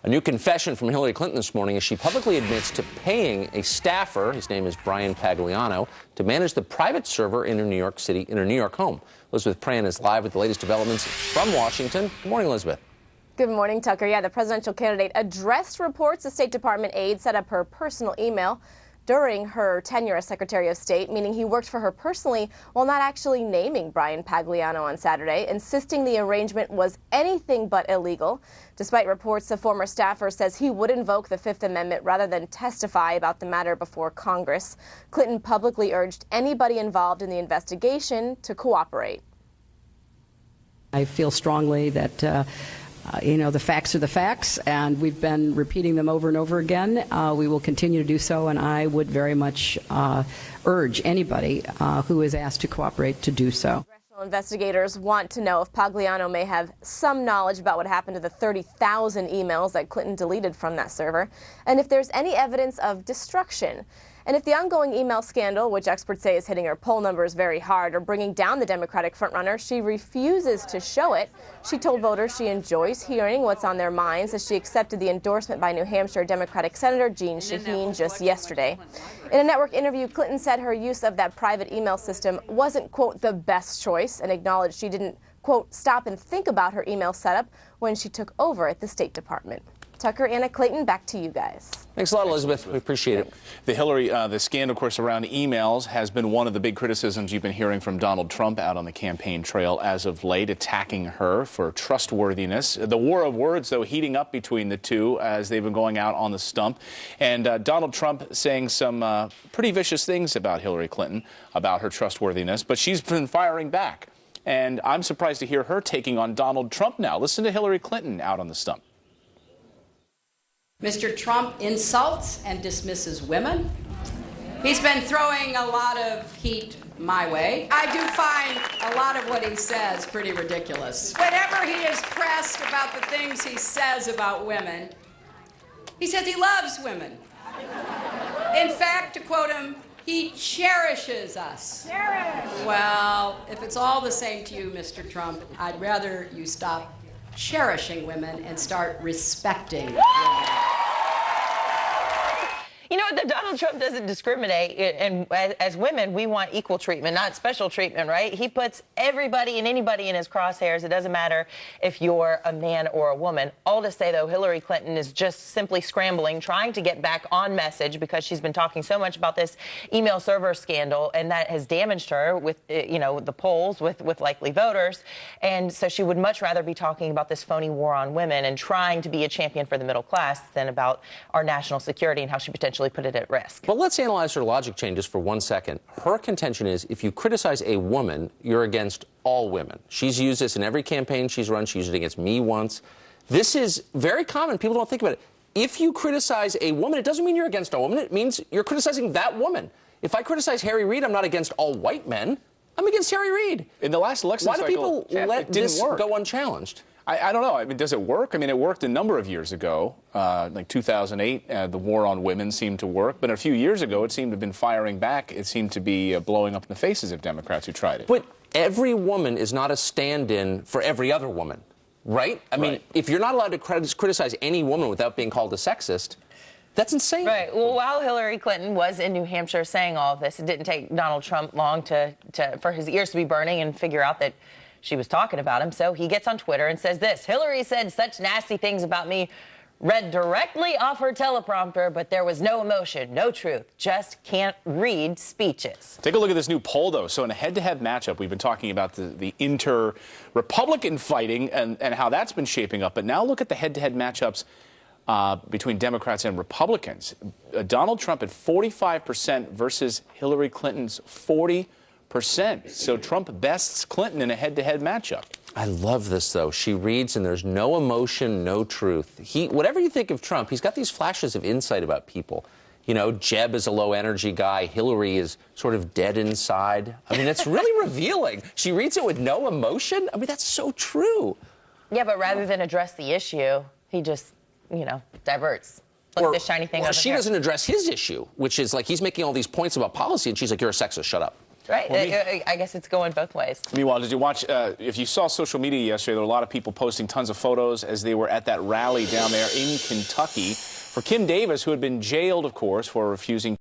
A new confession from Hillary Clinton this morning as she publicly admits to paying a staffer, his name is Brian Pagliano, to manage the private server in her New York home. Elizabeth Pran is live with the latest developments from Washington. Good morning, Elizabeth. Good morning, Tucker. Yeah, the presidential candidate addressed reports a State Department aide set up her personal email during her tenure as Secretary of State, meaning he worked for her personally while not actually naming Brian Pagliano on Saturday, insisting the arrangement was anything but illegal. Despite reports, the former staffer says he would invoke the Fifth Amendment rather than testify about the matter before Congress. Clinton publicly urged anybody involved in the investigation to cooperate. I feel strongly that the facts are the facts, and we've been repeating them over and over again. We will continue to do so, and I would very much urge anybody who is asked to cooperate to do so. Congressional investigators want to know if Pagliano may have some knowledge about what happened to the 30,000 emails that Clinton deleted from that server, and if there's any evidence of destruction. And if the ongoing email scandal, which experts say is hitting her poll numbers very hard, or bringing down the Democratic frontrunner, she refuses to show it. She told voters she enjoys hearing what's on their minds as she accepted the endorsement by New Hampshire Democratic Senator Jeanne Shaheen just yesterday. In a network interview, Clinton said her use of that private email system wasn't, quote, the best choice, and acknowledged she didn't, quote, stop and think about her email setup when she took over at the State Department. Tucker, Anna, Clayton, back to you guys. Thanks a lot, Elizabeth. We appreciate it. The scandal, of course, around emails has been one of the big criticisms you've been hearing from Donald Trump out on the campaign trail as of late, attacking her for trustworthiness. The war of words, though, heating up between the two as they've been going out on the stump. And Donald Trump saying some pretty vicious things about Hillary Clinton, about her trustworthiness, but she's been firing back. And I'm surprised to hear her taking on Donald Trump now. Listen to Hillary Clinton out on the stump. Mr. Trump insults and dismisses women. He's been throwing a lot of heat my way. I do find a lot of what he says pretty ridiculous. Whenever he is pressed about the things he says about women, he says he loves women. In fact, to quote him, he cherishes us. Well, if it's all the same to you, Mr. Trump, I'd rather you stop cherishing women and start respecting women. You know, that Donald Trump doesn't discriminate, and as women, we want equal treatment, not special treatment, right? He puts everybody and anybody in his crosshairs. It doesn't matter if you're a man or a woman. All to say, though, Hillary Clinton is just simply scrambling, trying to get back on message because she's been talking so much about this email server scandal, and that has damaged her with, the polls, with likely voters. And so she would much rather be talking about this phony war on women and trying to be a champion for the middle class than about our national security and how she potentially put it at risk. But let's analyze her logic chain just for 1 second. Her contention is if you criticize a woman, you're against all women. She's used this in every campaign she's run. She used it against me once. This is very common. People don't think about it. If you criticize a woman, it doesn't mean you're against a woman. It means you're criticizing that woman. If I criticize Harry Reid, I'm not against all white men. I'm against Harry Reid. In the last election cycle, why do people let this go unchallenged? I don't know. I mean, does it work? I mean, it worked a number of years ago, like 2008. The war on women seemed to work. But a few years ago, it seemed to have been firing back. It seemed to be blowing up in the faces of Democrats who tried it. But every woman is not a stand-in for every other woman, right? I mean, if you're not allowed to criticize any woman without being called a sexist, that's insane. Right. Well, while Hillary Clinton was in New Hampshire saying all of this, it didn't take Donald Trump long for his ears to be burning and figure out that she was talking about him. So he gets on Twitter and says this: Hillary said such nasty things about me, read directly off her teleprompter, but there was no emotion, no truth, just can't read speeches. Take a look at this new poll, though. So in a head-to-head matchup, we've been talking about the inter-Republican fighting and how that's been shaping up. But now look at the head-to-head matchups between Democrats and Republicans. Donald Trump at 45% versus Hillary Clinton's 40%. So Trump bests Clinton in a head-to-head matchup. I love this, though. She reads, and there's no emotion, no truth. Whatever you think of Trump, he's got these flashes of insight about people. You know, Jeb is a low-energy guy. Hillary is sort of dead inside. I mean, it's really revealing. She reads it with no emotion. I mean, that's so true. Yeah, but rather than address the issue, he just, diverts. Look at this shiny thing over she here. doesn't address his issue, which is like he's making all these points about policy, and she's like, you're a sexist, shut up. Right? Well, I guess it's going both ways. Meanwhile, did you watch, if you saw social media yesterday, there were a lot of people posting tons of photos as they were at that rally down there in Kentucky for Kim Davis, who had been jailed, of course, for refusing